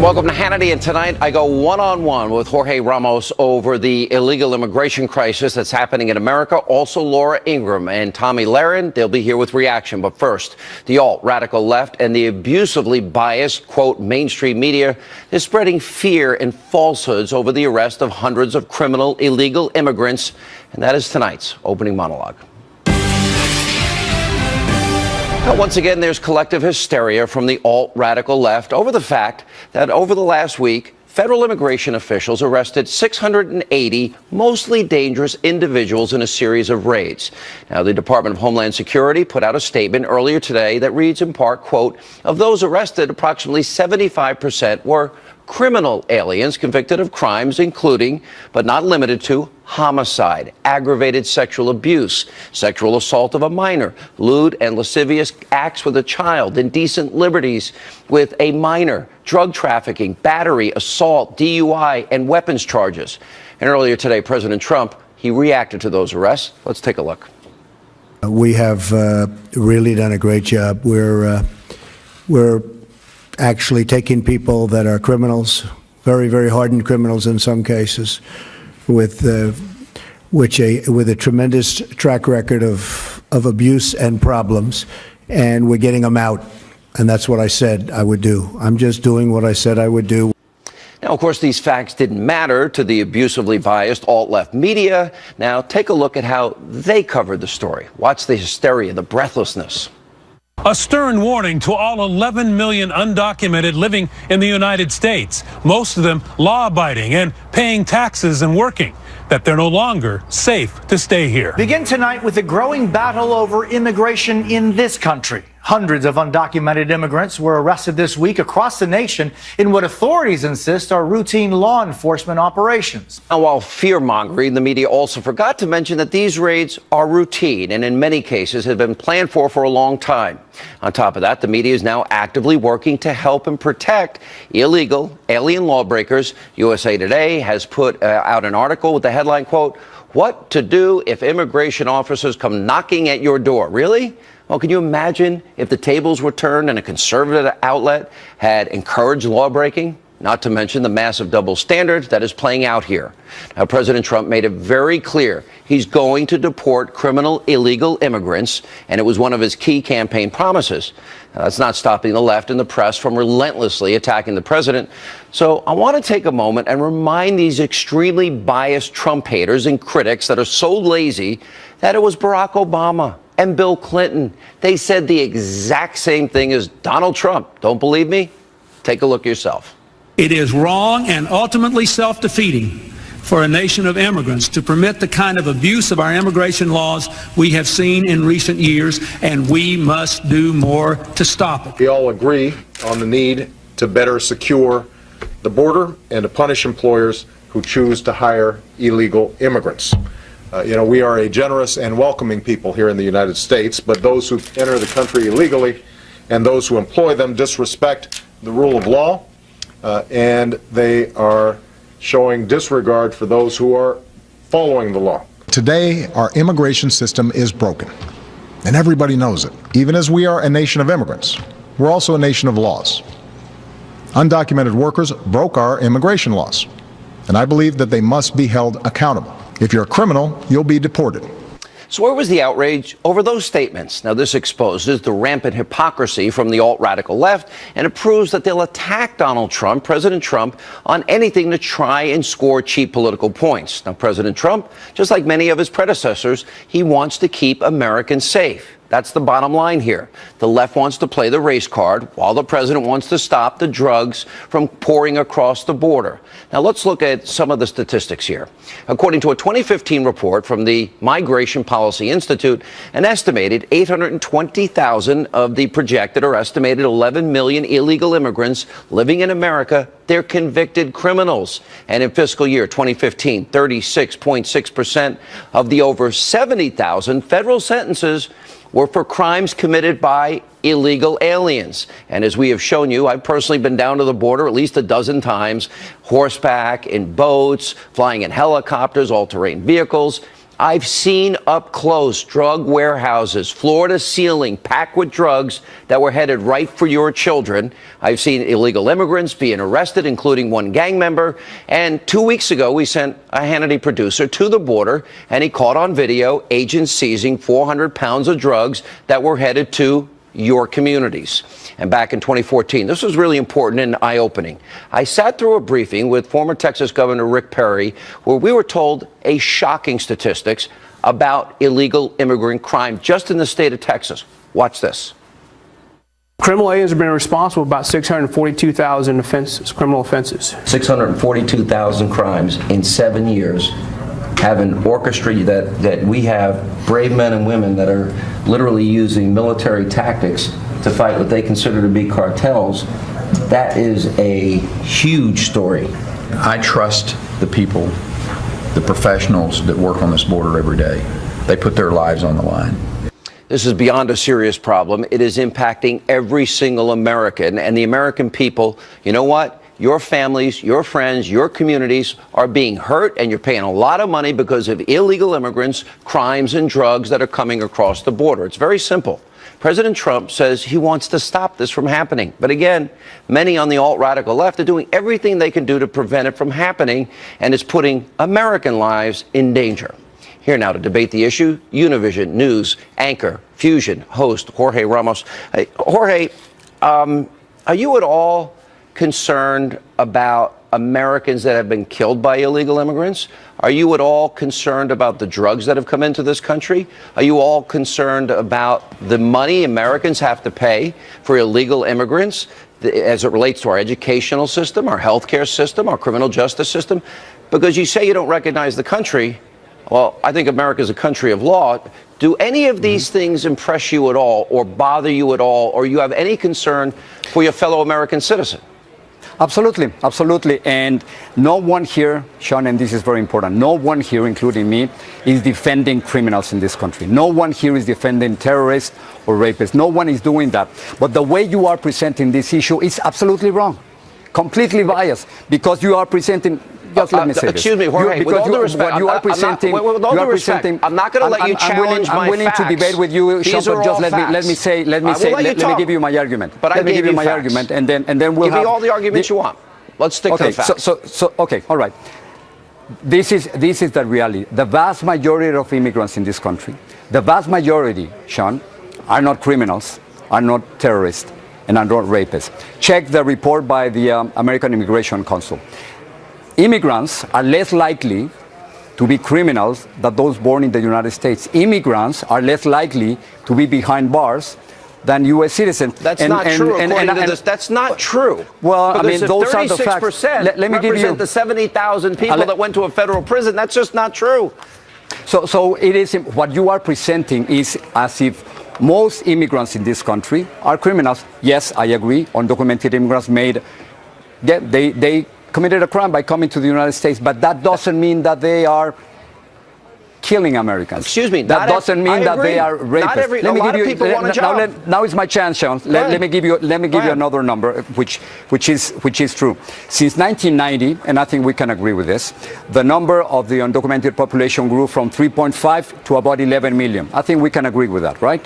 Welcome to Hannity, and tonight I go one-on-one with Jorge Ramos over the illegal immigration crisis that's happening in America. Also, Laura Ingraham and Tommy Lahren, they'll be here with reaction. But first, the alt-radical left and the abusively biased, quote, mainstream media is spreading fear and falsehoods over the arrest of hundreds of criminal illegal immigrants. And that is tonight's opening monologue. Now, once again, there's collective hysteria from the alt-radical left over the fact that over the last week, federal immigration officials arrested 680 mostly dangerous individuals in a series of raids. Now, the Department of Homeland Security put out a statement earlier today that reads in part, quote, of those arrested, approximately 75% were criminal aliens convicted of crimes including, but not limited to, homicide, aggravated sexual abuse, sexual assault of a minor, lewd and lascivious acts with a child, indecent liberties with a minor, drug trafficking, battery, assault, DUI, and weapons charges. And earlier today, President Trump, he reacted to those arrests. Let's take a look. We have really done a great job. We're actually taking people that are criminals, very, very hardened criminals in some cases, with a tremendous track record of abuse and problems, and we're getting them out. And that's what I said I would do. I'm just doing what I said I would do. Now, of course, these facts didn't matter to the abusively biased alt-left media. Now, take a look at how they covered the story. Watch the hysteria, the breathlessness. A stern warning to all 11 million undocumented living in the United States, most of them law-abiding and paying taxes and working, that they're no longer safe to stay here. Begin tonight with a growing battle over immigration in this country. Hundreds of undocumented immigrants were arrested this week across the nation in what authorities insist are routine law enforcement operations. Now, while fear-mongering, the media also forgot to mention that these raids are routine and in many cases have been planned for a long time. On top of that, the media is now actively working to help and protect illegal alien lawbreakers. USA Today has put out an article with the headline, quote, "What to do if immigration officers come knocking at your door." Really? Well, can you imagine if the tables were turned and a conservative outlet had encouraged lawbreaking? Not to mention the massive double standard that is playing out here. Now, President Trump made it very clear he's going to deport criminal illegal immigrants, and it was one of his key campaign promises. Now, that's not stopping the left and the press from relentlessly attacking the president. So I want to take a moment and remind these extremely biased Trump haters and critics that are so lazy that it was Barack Obama and Bill Clinton. They said the exact same thing as Donald Trump. Don't believe me? Take a look yourself. It is wrong and ultimately self-defeating for a nation of immigrants to permit the kind of abuse of our immigration laws we have seen in recent years, and we must do more to stop it. We all agree on the need to better secure the border and to punish employers who choose to hire illegal immigrants. We are a generous and welcoming people here in the United States, but those who enter the country illegally and those who employ them disrespect the rule of law, and they are showing disregard for those who are following the law. Today, our immigration system is broken, and everybody knows it. Even as we are a nation of immigrants, we're also a nation of laws. Undocumented workers broke our immigration laws, and I believe that they must be held accountable. If you're a criminal, you'll be deported. So where was the outrage over those statements? Now, this exposes the rampant hypocrisy from the alt-radical left, and it proves that they'll attack Donald Trump, President Trump, on anything to try and score cheap political points. Now, President Trump, just like many of his predecessors, he wants to keep Americans safe. That's the bottom line here. The left wants to play the race card, while the president wants to stop the drugs from pouring across the border. Now, let's look at some of the statistics here. According to a 2015 report from the Migration Policy Institute, an estimated 820,000 of the projected or estimated 11 million illegal immigrants living in America, they're convicted criminals. And in fiscal year 2015, 36.6% of the over 70,000 federal sentences were for crimes committed by illegal aliens. And as we have shown you, I've personally been down to the border at least a dozen times, horseback, in boats, flying in helicopters, all-terrain vehicles. I've seen up close drug warehouses, floor to ceiling, packed with drugs that were headed right for your children. I've seen illegal immigrants being arrested, including one gang member. And 2 weeks ago, we sent a Hannity producer to the border, and he caught on video agents seizing 400 pounds of drugs that were headed to your communities. And back in 2014, this was really important and eye-opening. I sat through a briefing with former Texas Governor Rick Perry, where we were told a shocking statistics about illegal immigrant crime just in the state of Texas. Watch this. Criminal aliens have been responsible for about 642,000 offenses, criminal offenses. 642,000 crimes in 7 years have an orchestrated that we have brave men and women that are literally using military tactics to fight what they consider to be cartels. That is a huge story. I trust the people, the professionals that work on this border every day. They put their lives on the line. This is beyond a serious problem. It is impacting every single American, and the American people, you know what? Your families, your friends, your communities are being hurt, and you're paying a lot of money because of illegal immigrants, crimes, and drugs that are coming across the border. It's very simple. President Trump says he wants to stop this from happening. But again, many on the alt-radical left are doing everything they can do to prevent it from happening, and it's putting American lives in danger. Here now to debate the issue, Univision News anchor, Fusion host Jorge Ramos. Hey, Jorge, are you at all concerned about Americans that have been killed by illegal immigrants? Are you at all concerned about the drugs that have come into this country? Are you all concerned about the money Americans have to pay for illegal immigrants as it relates to our educational system, our healthcare system, our criminal justice system? Because you say you don't recognize the country. Well, I think America is a country of law. Do any of these things impress you at all or bother you at all, or you have any concern for your fellow American citizen? Absolutely, absolutely. And no one here, Sean, and this is very important, no one here, including me, is defending criminals in this country. No one here is defending terrorists or rapists. No one is doing that. But the way you are presenting this issue is absolutely wrong, completely biased, because you are presenting... Just let me say excuse me, Jorge, with all due respect, you are presenting... I'm not going to let you challenge my facts. I'm willing to debate with you, Sean, but just let me give you my argument. But let me give you my argument, and then we'll give me all the arguments you want. Let's stick to the facts. Okay, all right. This is the reality. The vast majority of immigrants in this country, the vast majority, Sean, are not criminals, are not terrorists, and are not rapists. Check the report by the American Immigration Council. Immigrants are less likely to be criminals than those born in the United States. Immigrants are less likely to be behind bars than U.S. citizens. That's not true, according to this. That's not true. Well, because I mean, those are the facts. Let me give you the 70,000 people that went to a federal prison. That's just not true. So it is, what you are presenting is as if most immigrants in this country are criminals. Yes, I agree. Undocumented immigrants they committed a crime by coming to the United States, but that doesn't mean that they are killing Americans. Excuse me. That doesn't mean that they are rapists. A lot of people want a job. Now is my chance, Sean. Let me give you another number, which is true. Since 1990, and I think we can agree with this, the number of the undocumented population grew from 3.5 to about 11 million. I think we can agree with that, right?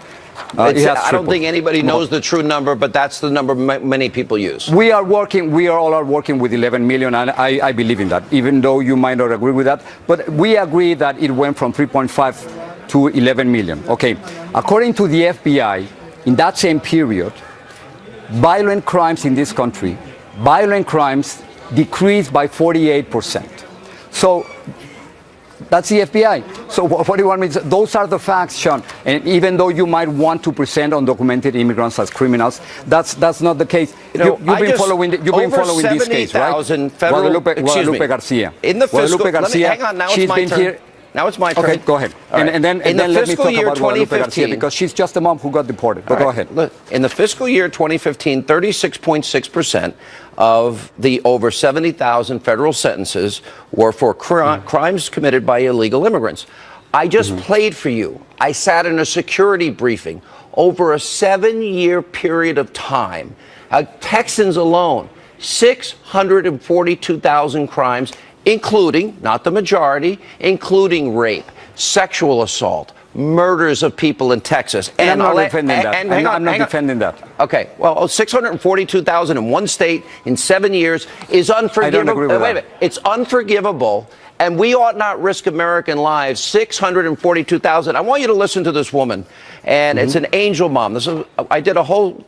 I don't think anybody knows the true number, but that's the number many people use. We are all working with 11 million, and I believe in that, even though you might not agree with that. But we agree that it went from 3.5 to 11 million. Okay. According to the FBI, in that same period, violent crimes in this country, decreased by 48%. So that's the FBI. So what do you want me to say? Those are the facts, Sean. And even though you might want to present undocumented immigrants as criminals, that's not the case. You've been following this case, right? Guadalupe Garcia. In the fiscal, hang on, now it's my turn. Now it's my turn. Okay, go ahead. Right. And then let me talk about Guadalupe Garcia, because she's just the mom who got deported. But go ahead. Look, in the fiscal year 2015, 36.6% of the over 70,000 federal sentences were for crimes committed by illegal immigrants. I just played for you. I sat in a security briefing over a 7-year period of time. Texans alone, 642,000 crimes, including, not the majority, including rape, sexual assault, murders of people in Texas. And I'm not defending that. I'm not defending that. Okay, well, 642,000 in one state in 7 years is unforgivable. I don't agree with Wait a that. minute. It's unforgivable, and we ought not risk American lives. 642,000. I want you to listen to this woman, and it's an angel mom. I did a whole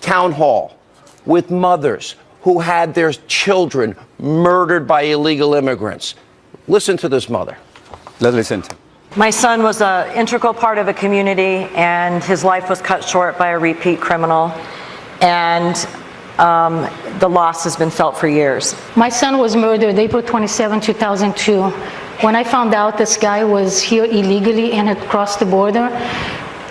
town hall with mothers who had their children murdered by illegal immigrants. Listen to this mother. Let's listen to. My son was an integral part of a community, and his life was cut short by a repeat criminal. And the loss has been felt for years. My son was murdered April 27, 2002. When I found out this guy was here illegally and had crossed the border,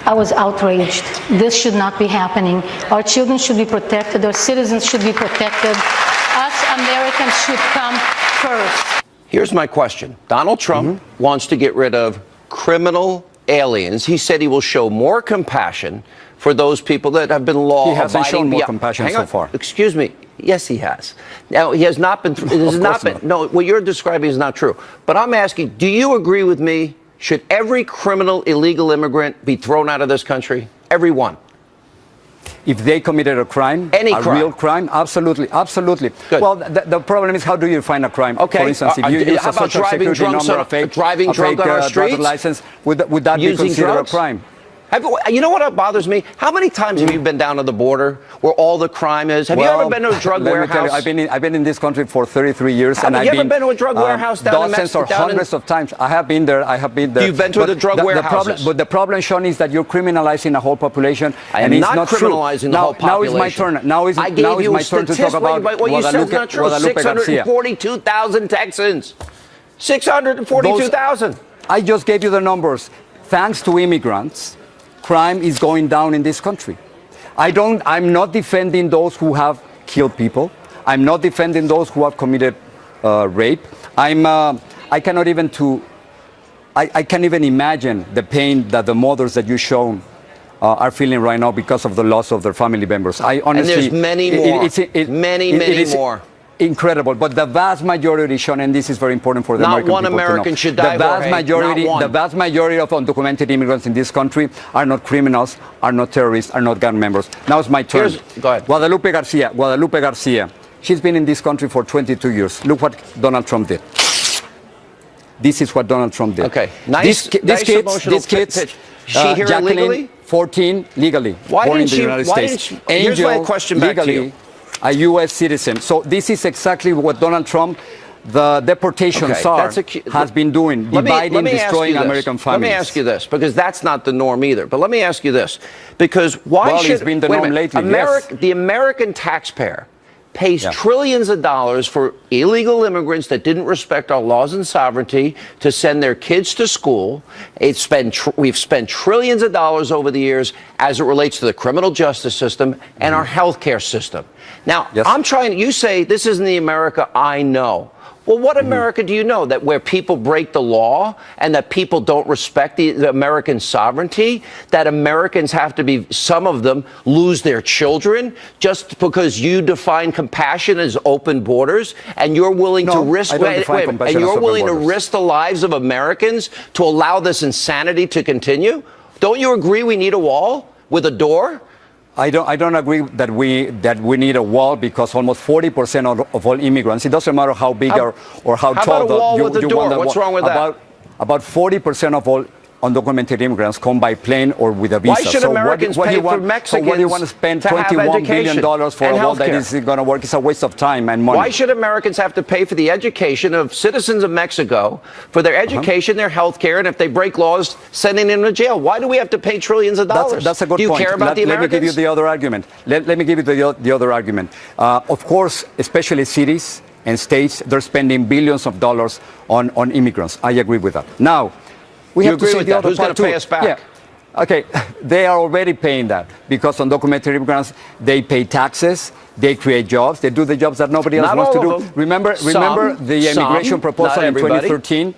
I was outraged. This should not be happening. Our children should be protected. Our citizens should be protected. Us Americans should come first. Here's my question. Donald Trump wants to get rid of criminal aliens. He said he will show more compassion for those people that have been law-abiding. He hasn't shown more compassion so far. Excuse me. Yes, he has. Now, he has not been. It has not been. No, what you're describing is not true. But I'm asking, do you agree with me? Should every criminal illegal immigrant be thrown out of this country? Every one. If they committed a crime, real crime, absolutely, absolutely. Good. Well, the problem is, how do you find a crime? Okay. For instance, if you use how a about social driving security drunk number, a fake on our streets? driver's license, would that be Using considered drugs? a crime? You know what bothers me? How many times have you been down to the border where all the crime is? Have you ever been to a drug warehouse? I've been in this country for 33 years, Have you ever been to a drug warehouse down in dozens or Mexico? hundreds of times. I have been there. You've been to the drug warehouses. But the problem, Sean, is that you're criminalizing a whole population, and it's not criminalizing true. the whole population. Now is my turn. Now is my turn to talk about what you said is not true. 642,000 Texans. 642,000. I just gave you the numbers. Thanks to immigrants, crime is going down in this country. I'm not defending those who have killed people. I'm not defending those who have committed rape. I can't even imagine the pain that the mothers that you shown are feeling right now because of the loss of their family members. I honestly, and there's many more. Many more. Incredible, but the vast majority, Sean, and this is very important for the American people to know. Not one American should die, the vast majority of undocumented immigrants in this country are not criminals, are not terrorists, are not gang members. Now it's my turn. Go ahead. Guadalupe Garcia. She's been in this country for 22 years. Look what Donald Trump did. This is what Donald Trump did. Okay. These kids, she here Jacqueline, illegally? 14, legally. Why born didn't in the she? United Why States. didn't she? Here's my question back to you. A U.S. citizen. So this is exactly what Donald Trump, the deportation czar, has been doing, dividing, destroying American families. Let me ask you this, because that's not the norm either. But let me ask you this, because why should... it's been the norm lately, the American taxpayer pays trillions of dollars for illegal immigrants that didn't respect our laws and sovereignty to send their kids to school. We've spent trillions of dollars over the years as it relates to the criminal justice system and our healthcare system. Now, you say this isn't the America I know. Well, what America do you know? That where people break the law and that people don't respect the American sovereignty, that Americans have to be, some of them, lose their children just because you define compassion as open borders and you're willing to risk risk the lives of Americans to allow this insanity to continue? Don't you agree we need a wall with a door? I don't agree that we need a wall, because almost 40% of all immigrants, it doesn't matter how big or how tall. How about a wall with a door? What's wrong with that? About 40% of all undocumented immigrants come by plane or with a visa. Why should Americans pay for Mexicans so what do you want to spend $21 billion for a wall that isn't going to work? It's a waste of time and money. Why should Americans have to pay for the education of citizens of Mexico, for their education, their health care, and if they break laws, sending them to jail? Why do we have to pay trillions of dollars? That's a good point. Do you care about the Americans? Let me give you the other argument. Let me give you the other argument. Of course, especially cities and states, they're spending billions of dollars on immigrants. I agree with that. Now, we have to say the other Who's going to pay us back? Yeah. Okay, they are already paying that, because undocumented immigrants, they pay taxes, they create jobs, they do the jobs that nobody else wants to do. Remember the immigration proposal in 2013?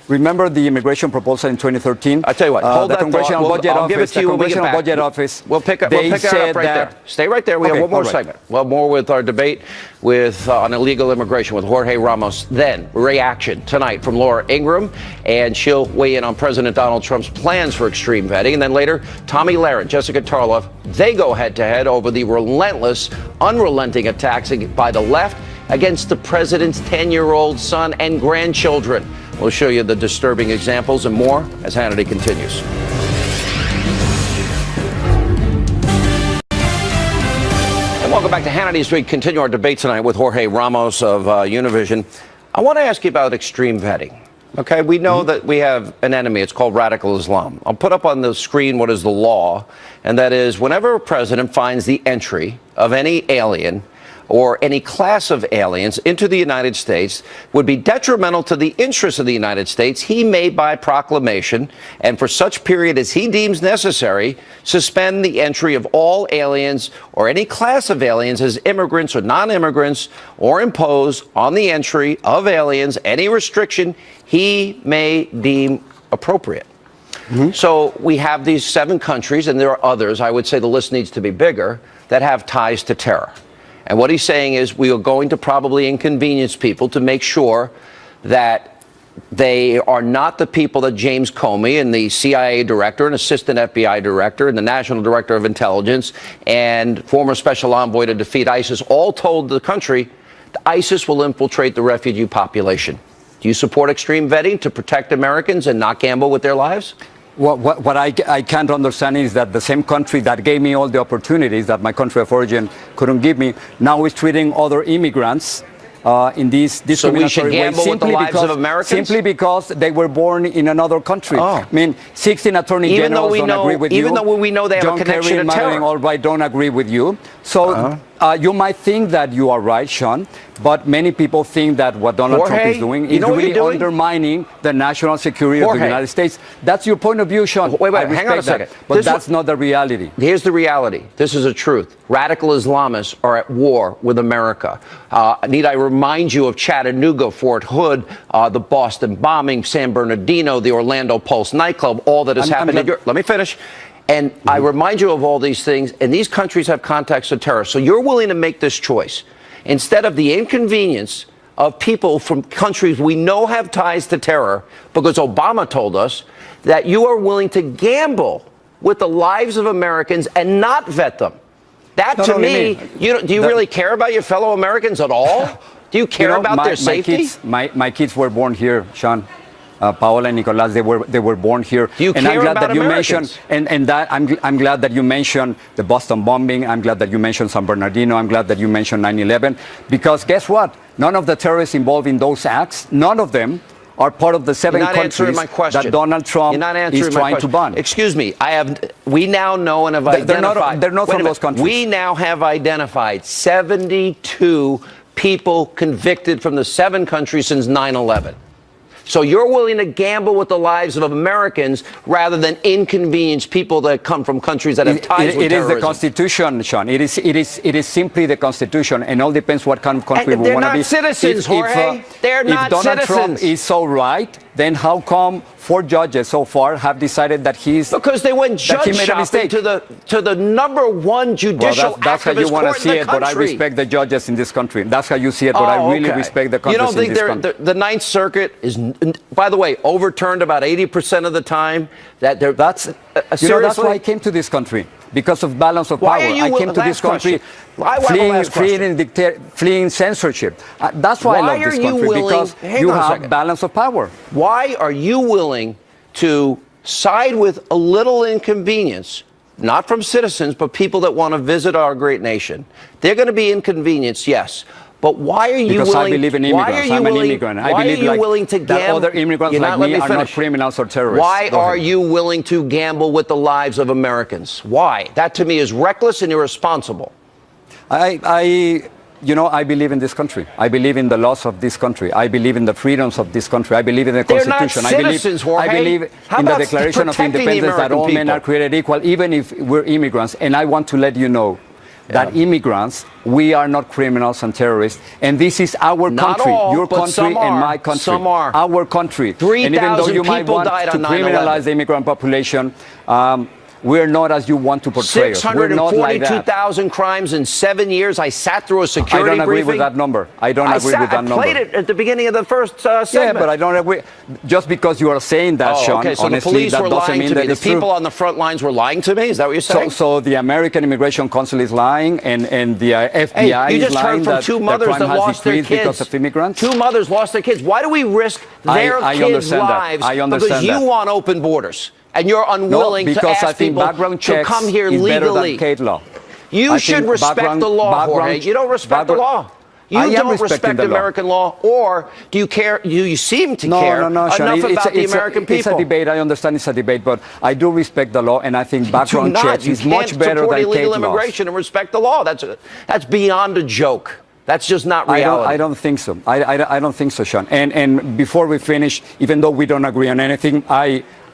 remember the immigration proposal in 2013? I tell you what, hold the that Congressional thought. Budget I'll Office, give it to you when we get back. Budget Office. We'll pick it up right there. Stay right there. We have one more segment. Well, more with our debate on illegal immigration with Jorge Ramos. Then reaction tonight from Laura Ingraham, and she'll weigh in on President Donald Trump's plans for extreme vetting. And then later, Tommy Lahren, Jessica Tarlov, they go head-to-head over the relentless, unrelenting attacks by the left against the president's 10-year-old son and grandchildren. We'll show you the disturbing examples and more as Hannity continues. And welcome back to Hannity as we continue our debate tonight with Jorge Ramos of Univision. I want to ask you about extreme vetting. Okay, we know that we have an enemy. It's called radical Islam. I'll put up on the screen what is the law, and that is whenever a president finds the entry of any alien or any class of aliens into the United States would be detrimental to the interests of the United States, he may, by proclamation, and for such period as he deems necessary, suspend the entry of all aliens or any class of aliens as immigrants or non-immigrants, or impose on the entry of aliens any restriction he may deem appropriate. So we have these 7 countries, and there are others, I would say the list needs to be bigger, that have ties to terror. And what he's saying is we are going to probably inconvenience people to make sure that they are not the people that James Comey and the CIA director and assistant FBI director and the National Director of Intelligence and former special envoy to defeat ISIS all told the country ISIS will infiltrate the refugee population. Do you support extreme vetting to protect Americans and not gamble with their lives? What I can't understand is that the same country that gave me all the opportunities that my country of origin couldn't give me, now is treating other immigrants in these discriminatory ways simply because they were born in another country. I mean, 16 attorney generals don't agree with you. Even though we know they have John a connection Kerry, to terror. Madeleine Albright don't agree with you. So you might think that you are right, Sean, but many people think that what Donald Trump is doing is really undermining the national security of the United States. That's your point of view, Sean. Wait, hang on a second. But that's not the reality. Here's the reality. This is a truth. Radical Islamists are at war with America. Need I remind you of Chattanooga, Fort Hood, the Boston bombing, San Bernardino, the Orlando Pulse nightclub, all that has happened. Let me finish. And I remind you of all these things, and these countries have contacts with terror. So you're willing to make this choice. Instead of the inconvenience of people from countries we know have ties to terror, because Obama told us that you are willing to gamble with the lives of Americans and not vet them. That, to me, do you really care about your fellow Americans at all? Do you care about their safety? My kids were born here, Sean. Paola and Nicolas, they were born here. Do you and care I'm glad about that you Americans? mentioned I'm glad that you mentioned the Boston bombing. I'm glad that you mentioned San Bernardino. I'm glad that you mentioned 9/11, because guess what? None of the terrorists involved in those acts, none of them are part of the 7 countries that Donald Trump is trying to ban. Excuse me. We now know and have identified. They're not from those countries. We now have identified 72 people convicted from the 7 countries since 9/11. So you're willing to gamble with the lives of Americans rather than inconvenience people that come from countries that have ties with terrorism. It is the Constitution, Sean. It is simply the Constitution, and all depends what kind of country we want to be. They're not citizens, Jorge. They're not citizens. If Donald Trump is so right, then how come 4 judges so far have decided that he's because they went judge shopping to the #1 judicial that's how you want to see it, but I respect the judges in this country. That's how you see it, but I really respect the countries in this country. You don't think the Ninth Circuit is, by the way, overturned about 80% of the time? That's why I came to this country. Because of balance of power. I came to this country fleeing censorship. That's why I love this country, because you have balance of power. Why are you willing to side with a little inconvenience, not from citizens, but people that want to visit our great nation? They're going to be inconvenienced, yes. But why are you because willing? I believe in immigrants. I'm an immigrant. I believe that other immigrants like me are not criminals or terrorists. Why are you willing to gamble with the lives of Americans? Why? That to me is reckless and irresponsible. I believe in this country. I believe in the laws of this country. I believe in the freedoms of this country. I believe in the Constitution. They're not citizens, Jorge. I believe in the Declaration of Independence that all men are created equal, even if we're immigrants. And I want to let you know that immigrants, we are not criminals and terrorists, and this is our Not country, all, your but country some and are. my country, Some are. our country. 3,000 and even though you might people want died to on 9/11. criminalize the immigrant population, we're not as you want to portray us. We're not like that. 642,000 crimes in 7 years. I sat through a security briefing. I don't agree with that number. I don't agree with that number. I played it at the beginning of the first segment. Yeah, but I don't agree. Just because you are saying that, Sean, okay, so honestly, the police that were doesn't lying mean to that me. it's The people true. on the front lines were lying to me? Is that what you're saying? So the American Immigration Council is lying, and the FBI you is just lying heard from that two the mothers crime that has lost their decreased kids. because of immigrants. Two mothers lost their kids. Why do we risk their I kids' understand that. lives I understand because you that. want open borders? And you're unwilling No, to because I ask think people background to checks come here is better legally. than Kate law. You I should think respect the law, Jorge. You don't respect the law. You don't respect American law, or do you care? You seem to care enough Sean, about the American people. It's a debate. I understand it's a debate, but I do respect the law, and I think background checks is much better than Kate laws. illegal immigration and respect the law. That's beyond a joke. That's just not reality. I don't think so. I don't think so, Sean. And before we finish, even though we don't agree on anything,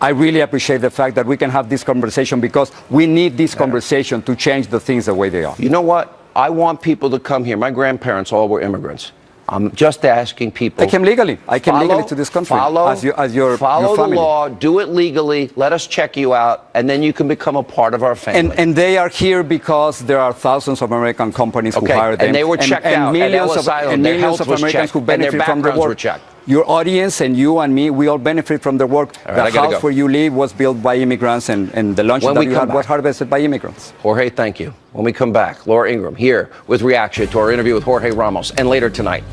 I really appreciate the fact that we can have this conversation because we need this conversation to change the things the way they are. You know what? I want people to come here. My grandparents all were immigrants. I'm just asking people. I came legally. I came legally to this country. Follow your the family. law. Do it legally. Let us check you out, and then you can become a part of our family. And they are here because there are thousands of American companies who hire them. And they were checked out. Millions of Americans who benefit from their work. Your audience and you and me, we all benefit from their work. Right, the house where you live was built by immigrants, and the lunch that you had was harvested by immigrants. Jorge, thank you. When we come back, Laura Ingraham here with reaction to our interview with Jorge Ramos, and later tonight.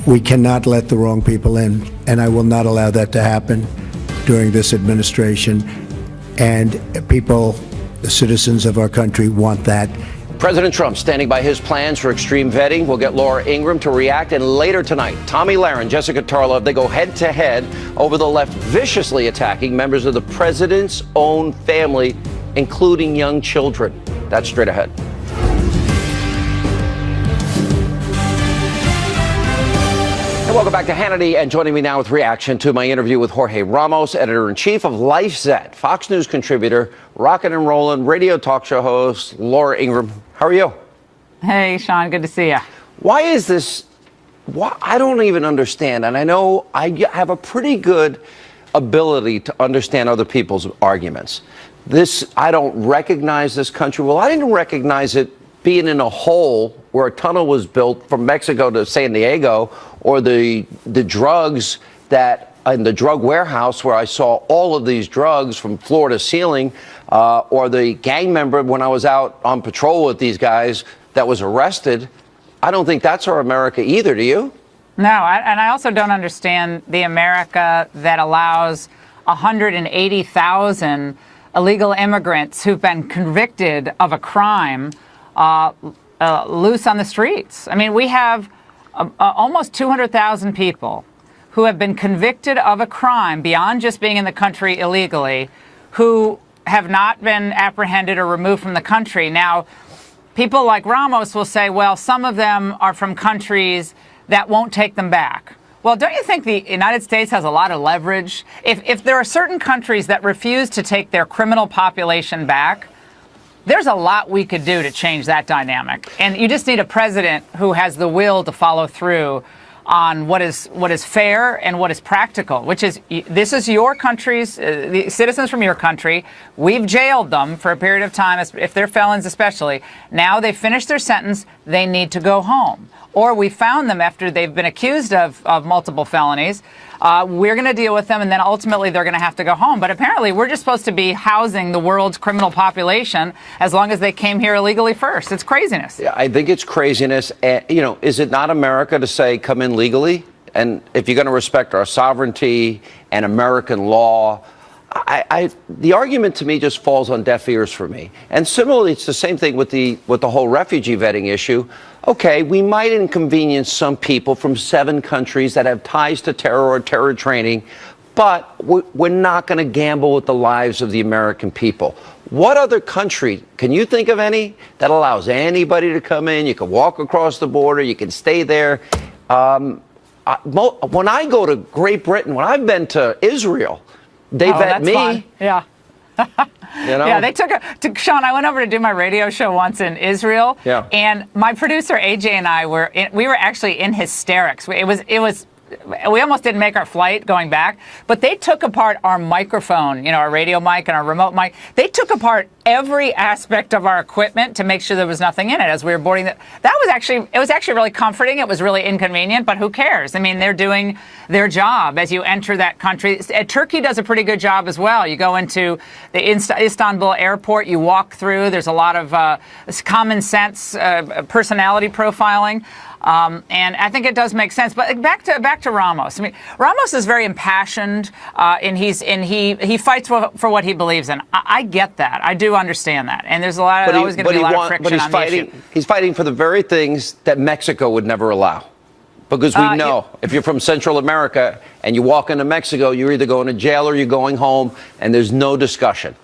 We cannot let the wrong people in, and I will not allow that to happen during this administration. And people, the citizens of our country, want that. President Trump standing by his plans for extreme vetting. We'll get Laura Ingraham to react. And later tonight, Tommy Lahren, Jessica Tarlov, they go head-to-head over the left viciously attacking members of the president's own family, including young children. That's straight ahead. And welcome back to Hannity, and joining me now with reaction to my interview with Jorge Ramos, editor-in-chief of LifeZette, Fox News contributor, Rockin' and Rollin' radio talk show host, Laura Ingraham. How are you? Hey, Sean, good to see you. Why is this? I don't even understand, and I know I have a pretty good ability to understand other people's arguments. I don't recognize this country. Well, I didn't recognize it being in a hole where a tunnel was built from Mexico to San Diego, or the drugs that in the drug warehouse where I saw all of these drugs from floor to ceiling, or the gang member when I was out on patrol with these guys that was arrested. I don't think that's our America either, do you? No, and I also don't understand the America that allows 180,000 illegal immigrants who've been convicted of a crime loose on the streets. I mean, we have almost 200,000 people who have been convicted of a crime beyond just being in the country illegally, who have not been apprehended or removed from the country. Now, people like Ramos will say, well, some of them are from countries that won't take them back. Well, don't you think the United States has a lot of leverage? If there are certain countries that refuse to take their criminal population back, there's a lot we could do to change that dynamic. And you just need a president who has the will to follow through on what is fair and what is practical, which is, this is your country's, the citizens from your country. We've jailed them for a period of time, if they're felons especially. Now they've finished their sentence, they need to go home. Or we found them after they've been accused of multiple felonies. We're going to deal with them, and then ultimately they're going to have to go home. But apparently we're just supposed to be housing the world's criminal population as long as they came here illegally first. It's craziness. Yeah, I think it's craziness. You know, is it not America to say come in legally? And if you're going to respect our sovereignty and American law, the argument to me just falls on deaf ears for me. And similarly, it's the same thing with the whole refugee vetting issue. Okay, we might inconvenience some people from 7 countries that have ties to terror or terror training, but we're not going to gamble with the lives of the American people. What other country, can you think of any, that allows anybody to come in? You can walk across the border, you can stay there. When I go to Great Britain, when I've been to Israel, they vet me. Fun. Yeah. You know? Yeah, they took Sean, I went over to do my radio show once in Israel. Yeah. And my producer, AJ, and I we were actually in hysterics. We almost didn't make our flight going back, but they took apart our microphone, our radio mic and our remote mic. They took apart every aspect of our equipment to make sure there was nothing in it as we were boarding. It was actually really comforting. It was really inconvenient, but who cares? I mean, they're doing their job as you enter that country. Turkey does a pretty good job as well. You go into the Istanbul airport, you walk through. There's a lot of common sense personality profiling. And I think it does make sense. But back to Ramos. I mean, Ramos is very impassioned, and he fights for what he believes in. I get that. I do understand that. And there's always going to be a lot of friction on the issue. He's fighting for the very things that Mexico would never allow. Because we know if you're from Central America and you walk into Mexico, you're either going to jail or you're going home, and there's no discussion.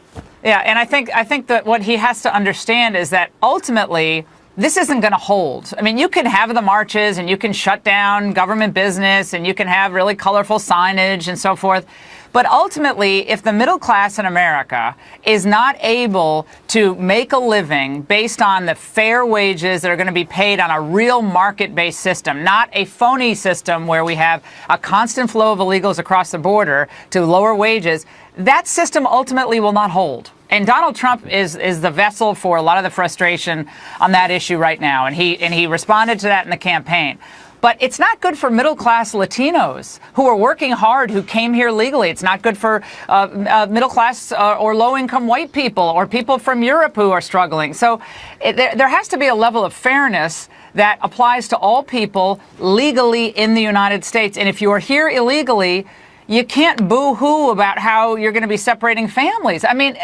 Yeah, and I think that what he has to understand is that ultimately this isn't going to hold. I mean, you can have the marches and you can shut down government business and you can have really colorful signage and so forth. But ultimately, if the middle class in America is not able to make a living based on the fair wages that are going to be paid on a real market-based system, not a phony system where we have a constant flow of illegals across the border to lower wages, that system ultimately will not hold. And Donald Trump is the vessel for a lot of the frustration on that issue right now. And he responded to that in the campaign. But it's not good for middle-class Latinos who are working hard, who came here legally. It's not good for middle-class or low-income white people or people from Europe who are struggling. So there has to be a level of fairness that applies to all people legally in the United States. And if you are here illegally, you can't boo-hoo about how you're going to be separating families. I mean,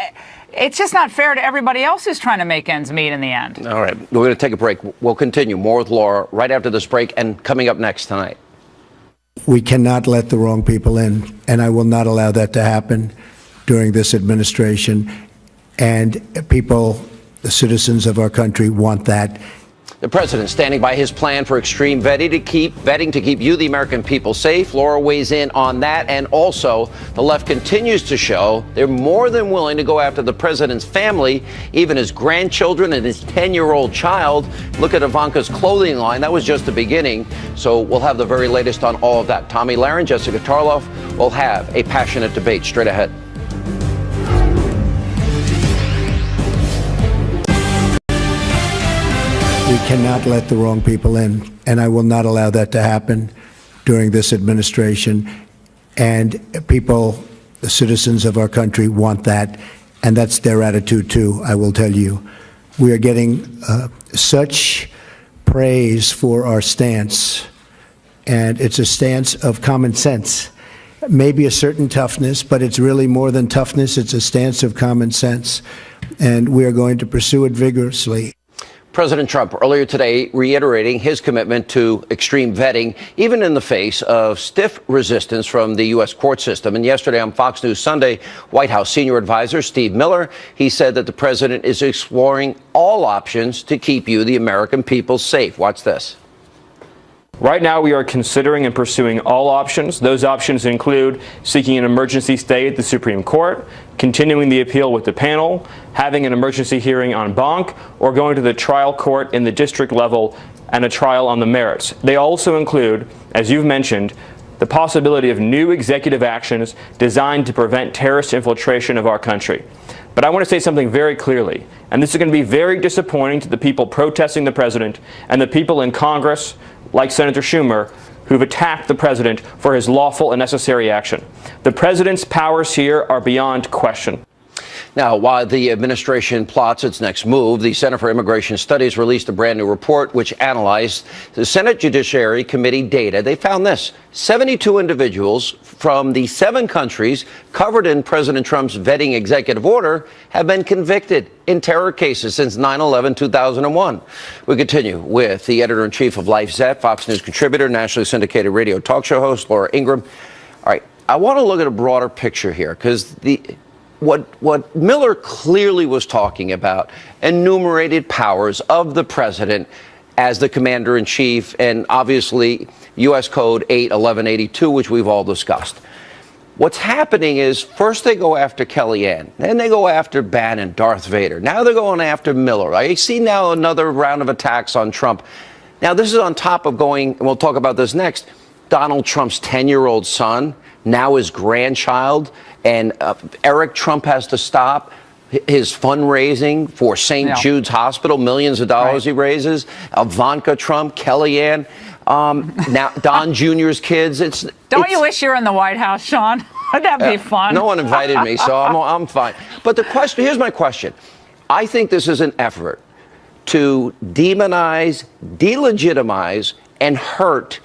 it's just not fair to everybody else who's trying to make ends meet in the end. All right. We're going to take a break. We'll continue more with Laura right after this break and coming up next tonight. We cannot let the wrong people in, and I will not allow that to happen during this administration. And people, the citizens of our country, want that. The president standing by his plan for extreme vetting to keep you, the American people, safe. Laura weighs in on that. And also, the left continues to show they're more than willing to go after the president's family, even his grandchildren and his 10-year-old child. Look at Ivanka's clothing line. That was just the beginning. So we'll have the very latest on all of that. Tommy Lahren, Jessica Tarloff will have a passionate debate straight ahead. We cannot let the wrong people in, and I will not allow that to happen during this administration. And people, the citizens of our country, want that, and that's their attitude too, I will tell you. We are getting such praise for our stance, and it's a stance of common sense. Maybe a certain toughness, but it's really more than toughness. It's a stance of common sense, and we are going to pursue it vigorously. President Trump earlier today reiterating his commitment to extreme vetting, even in the face of stiff resistance from the U.S. court system. And yesterday on Fox News Sunday, White House senior advisor Steve Miller, he said that the president is exploring all options to keep you, the American people, safe. Watch this. Right now, we are considering and pursuing all options. Those options include seeking an emergency stay at the Supreme Court, continuing the appeal with the panel, having an emergency hearing en banc, or going to the trial court in the district level and a trial on the merits. They also include, as you've mentioned, the possibility of new executive actions designed to prevent terrorist infiltration of our country. But I want to say something very clearly, and this is going to be very disappointing to the people protesting the president and the people in Congress, like Senator Schumer, who've attacked the president for his lawful and necessary action. The president's powers here are beyond question. Now, while the administration plots its next move, the Center for Immigration Studies released a brand new report which analyzed the Senate Judiciary Committee data. They found this: 72 individuals from the 7 countries covered in President Trump's vetting executive order have been convicted in terror cases since 9/11/2001. We continue with the editor-in-chief of Life Zet, Fox News contributor, nationally syndicated radio talk show host, Laura Ingraham. All right, I want to look at a broader picture here, because what Miller clearly was talking about, enumerated powers of the president as the commander-in-chief, and obviously U.S. Code 81182, which we've all discussed. What's happening is first they go after Kellyanne, then they go after Bannon, Darth Vader. Now they're going after Miller. I see now another round of attacks on Trump. Now this is on top of going, and we'll talk about this next, Donald Trump's 10-year-old son, now his grandchild, and Eric Trump has to stop his fundraising for St. Jude's Hospital, millions of dollars he raises, Ivanka Trump, Kellyanne. Now Don Jr.'s kids. Don't you wish you were in the White House, Sean? That'd be fun. No one invited me, so I'm fine. But here's my question. I think this is an effort to demonize, delegitimize, and hurt,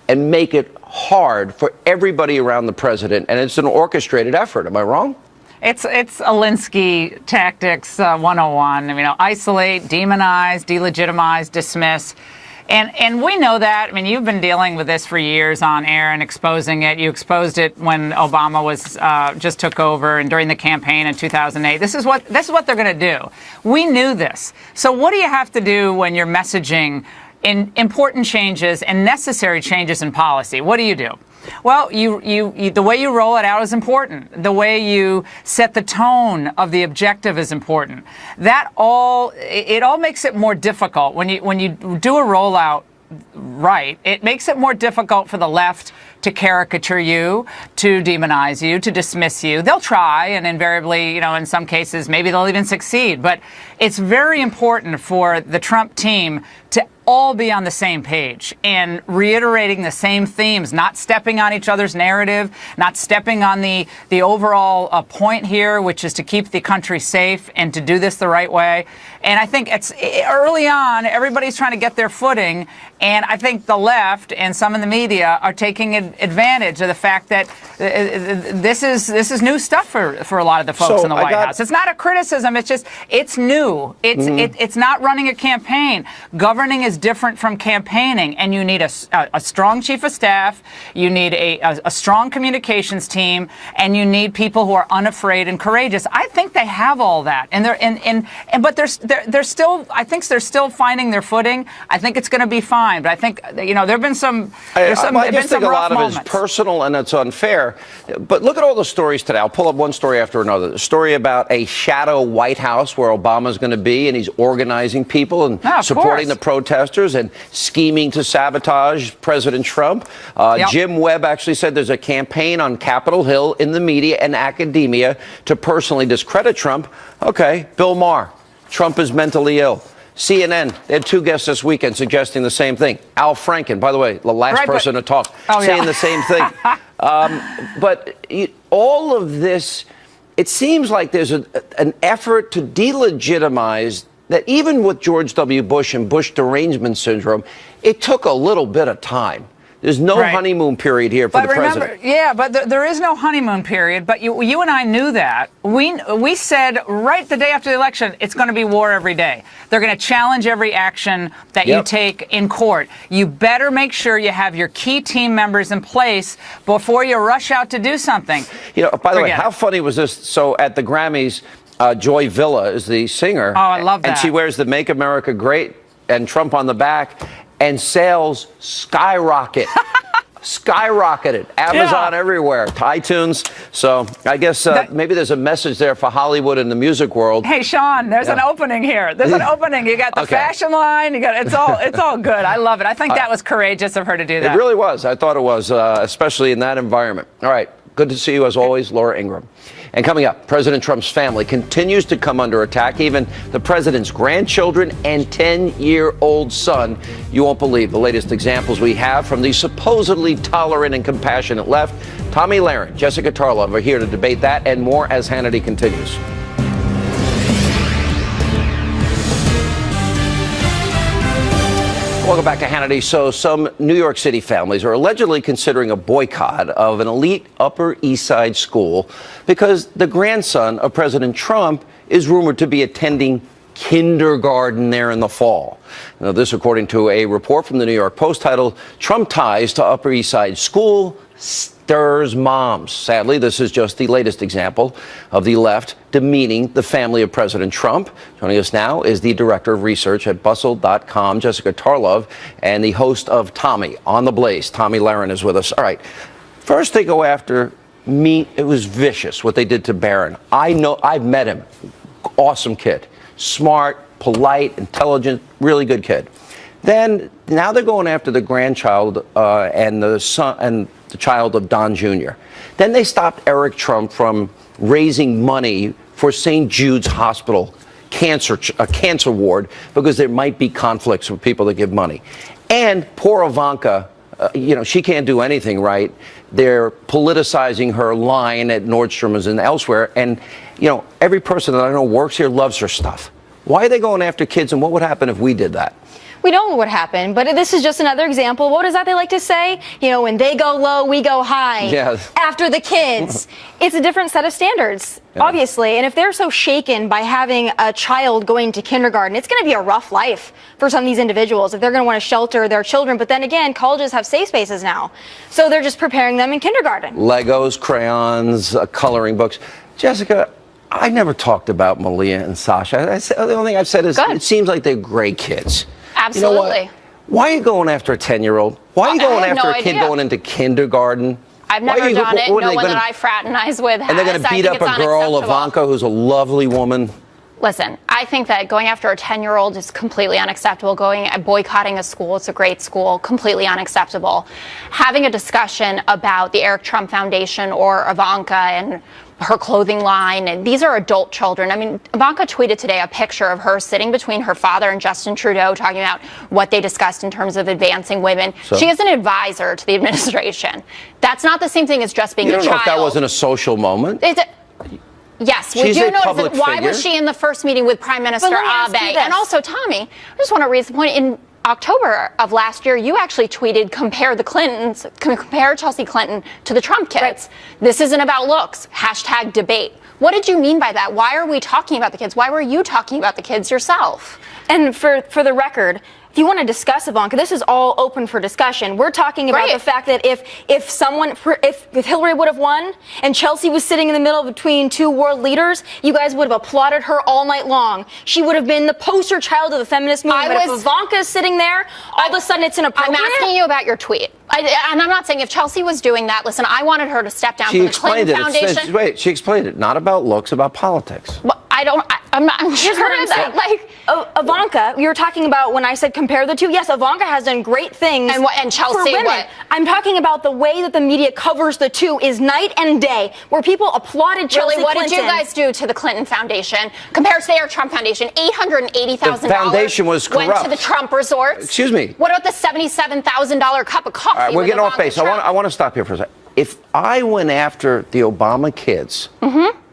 and make it hard for everybody around the president. And it's an orchestrated effort. Am I wrong? It's Alinsky tactics 101. I mean, isolate, demonize, delegitimize, dismiss. And we know that. I mean, you've been dealing with this for years on air and exposing it. You exposed it when Obama was just took over and during the campaign in 2008. This is what they're going to do. We knew this. So what do you have to do when you're messaging in important changes and necessary changes in policy? What do? Well, the way you roll it out is important. The way you set the tone of the objective is important. It all makes it more difficult when you do a rollout right. It makes it more difficult for the left to caricature you, to demonize you, to dismiss you. They'll try, and invariably, in some cases, maybe they'll even succeed. But it's very important for the Trump team to all be on the same page and reiterating the same themes, not stepping on each other's narrative, not stepping on the overall point here, which is to keep the country safe and to do this the right way. And I think it's early on, everybody's trying to get their footing. And I think the left and some in the media are taking advantage of the fact that this is new stuff for a lot of the folks in the White House. It's not a criticism. It's just, it's new. It's not running a campaign. Governing is different from campaigning, and you need a strong chief of staff, you need a strong communications team, and you need people who are unafraid and courageous. I think they have all that, but they're still, I think they're still finding their footing. I think it's going to be fine, but I think there've been some. I just think a lot of it is personal and it's unfair. But look at all the stories today. I'll pull up one story after another. The story about a shadow White House where Obama's going to be, and he's organizing people and supporting the protesters and scheming to sabotage President Trump. Jim Webb actually said there's a campaign on Capitol Hill in the media and academia to personally discredit Trump. Okay, Bill Maher, Trump is mentally ill. CNN, they had two guests this weekend suggesting the same thing. Al Franken, by the way, the last person to talk, saying the same thing. But all of this, it seems like there's an effort to delegitimize that even with George W. Bush and Bush derangement syndrome, it took a little bit of time. There's no honeymoon period here for the president. Yeah, but there is no honeymoon period. But you and I knew that. We said right the day after the election, it's going to be war every day. They're going to challenge every action that you take in court. You better make sure you have your key team members in place before you rush out to do something. By the way, how funny was this? So at the Grammys, Joy Villa is the singer. Oh, I love that. And she wears the Make America Great and Trump on the back. And sales skyrocketed. Amazon everywhere, iTunes. So I guess maybe there's a message there for Hollywood and the music world. Hey, Sean, there's an opening here. There's an opening. You got the fashion line. You got it's all good. I love it. I think that was courageous of her to do that. It really was. I thought it was, especially in that environment. All right. Good to see you as always, Laura Ingraham. And coming up, President Trump's family continues to come under attack. Even the president's grandchildren and 10-year-old son. You won't believe the latest examples we have from the supposedly tolerant and compassionate left. Tomi Lahren, Jessica Tarlov are here to debate that and more as Hannity continues. Welcome back to Hannity. So some New York City families are allegedly considering a boycott of an elite Upper East Side school because the grandson of President Trump is rumored to be attending kindergarten there in the fall. Now, this according to a report from the New York Post titled, "Trump Ties to Upper East Side School Stirs Moms." Sadly, this is just the latest example of the left demeaning the family of President Trump. Joining us now is the director of research at Bustle.com, Jessica Tarlov, and the host of Tommy on the Blaze. Tomi Lahren is with us. All right. First, they go after mean. It was vicious what they did to Barron. I've met him. Awesome kid. Smart, polite, intelligent, really good kid. Then now they're going after the grandchild and the son and the child of Don Jr. Then they stopped Eric Trump from raising money for St. Jude's Hospital a cancer ward because there might be conflicts with people that give money. And poor Ivanka, she can't do anything right. They're politicizing her line at Nordstrom's and elsewhere. And, every person that I know works here loves her stuff. Why are they going after kids, and what would happen if we did that? We don't know what happened, but this is just another example. What is that they like to say? When they go low, we go high. Yes. After the kids. It's a different set of standards, obviously. And if they're so shaken by having a child going to kindergarten, it's going to be a rough life for some of these individuals if they're going to want to shelter their children. But then again, colleges have safe spaces now. So they're just preparing them in kindergarten. Legos, crayons, coloring books. Jessica, I never talked about Malia and Sasha. The only thing I've said is it seems like they're great kids. Absolutely. You know what? Why are you going after a 10-year-old? Why are you going after a kid going into kindergarten? I've never done it. No one that I fraternize with has. And they're going to beat up a girl, Ivanka, who's a lovely woman. Listen, I think that going after a 10-year-old is completely unacceptable. Boycotting a school, it's a great school, completely unacceptable. Having a discussion about the Eric Trump Foundation or Ivanka and her clothing line, and these are adult children. I mean, Ivanka tweeted today a picture of her sitting between her father and Justin Trudeau talking about what they discussed in terms of advancing women. So, she is an advisor to the administration. That's not the same thing as just being a child. You don't know if that wasn't a social moment? Yes, would you notice that? Why was she in the first meeting with Prime Minister Abe? And also, Tommy, I just want to raise the point. In October of last year, you actually tweeted, compare Chelsea Clinton to the Trump kids. Right. This isn't about looks. #debate. What did you mean by that? Why are we talking about the kids? Why were you talking about the kids yourself? And for the record, if you want to discuss Ivanka, this is all open for discussion. We're talking about the fact that if Hillary would have won and Chelsea was sitting in the middle between two world leaders, you guys would have applauded her all night long. She would have been the poster child of the feminist movement. But if Ivanka is sitting there, all of a sudden it's inappropriate. I'm asking you about your tweet. And I'm not saying if Chelsea was doing that, listen, I wanted her to step down from the Clinton Foundation. She explained it. Not about looks, about politics. Well, I'm sure what I'm saying. Ivanka, you were talking about when I said compare the two. Yes, Ivanka has done great things. And Chelsea, for women. what? I'm talking about the way that the media covers the two is night and day, where people applauded Chelsea Clinton. What did you guys do to the Clinton Foundation compared to the Eric Trump Foundation? $880,000 the foundation was corrupt. Went to the Trump resorts. Excuse me. What about the $77,000 cup of coffee? All right, we're getting off base. I want to stop here for a second. If I went after the Obama kids,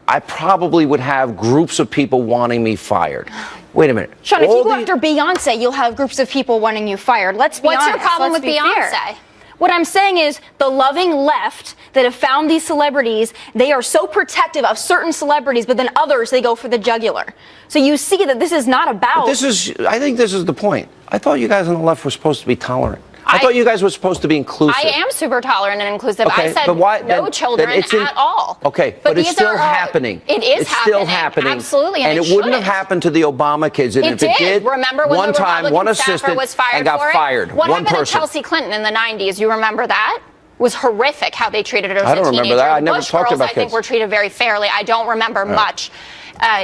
I probably would have groups of people wanting me fired. Wait a minute. Sean, if you go after Beyonce, you'll have groups of people wanting you fired. Let's be honest. What's your problem with Beyonce? What I'm saying is the loving left that have found these celebrities, they are so protective of certain celebrities, but then others, they go for the jugular. So you see that this is not about... I think this is the point. I thought you guys on the left were supposed to be tolerant. I thought you guys were supposed to be inclusive. I am super tolerant and inclusive. Okay, I said no children at all. Okay, but it's still happening. It's still happening. Absolutely, and it wouldn't have happened to the Obama kids. And it did. Remember when one the time, Republican one assistant staffer was fired and got for it? fired. What one happened person. to Chelsea Clinton in the 90s? You remember that? It was horrific how they treated her as a I teenager. don't remember that. I never Bush talked girls, about I think, kids. were treated very fairly. I don't remember much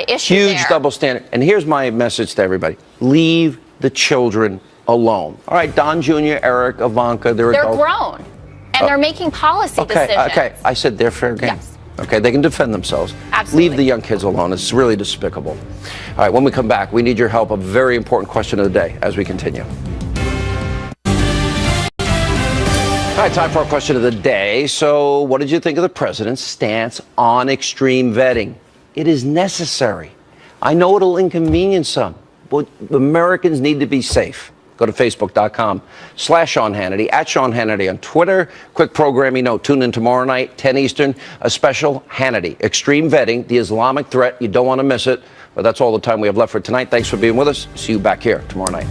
issue Huge there. double standard. And here's my message to everybody. Leave the children alone. All right, Don Jr., Eric, Ivanka, they're adults. Grown, and they're making policy decisions. Okay, I said they're fair game. Yes. Okay, they can defend themselves. Absolutely. Leave the young kids alone. It's really despicable. All right, when we come back, we need your help. A very important question of the day as we continue. All right, time for our question of the day. So, what did you think of the president's stance on extreme vetting? It is necessary. I know it'll inconvenience some, but Americans need to be safe. Go to Facebook.com/Sean Hannity, @Sean Hannity on Twitter. Quick programming note, tune in tomorrow night, 10 Eastern, a special Hannity. Extreme vetting, the Islamic threat. You don't want to miss it. But that's all the time we have left for tonight. Thanks for being with us. See you back here tomorrow night.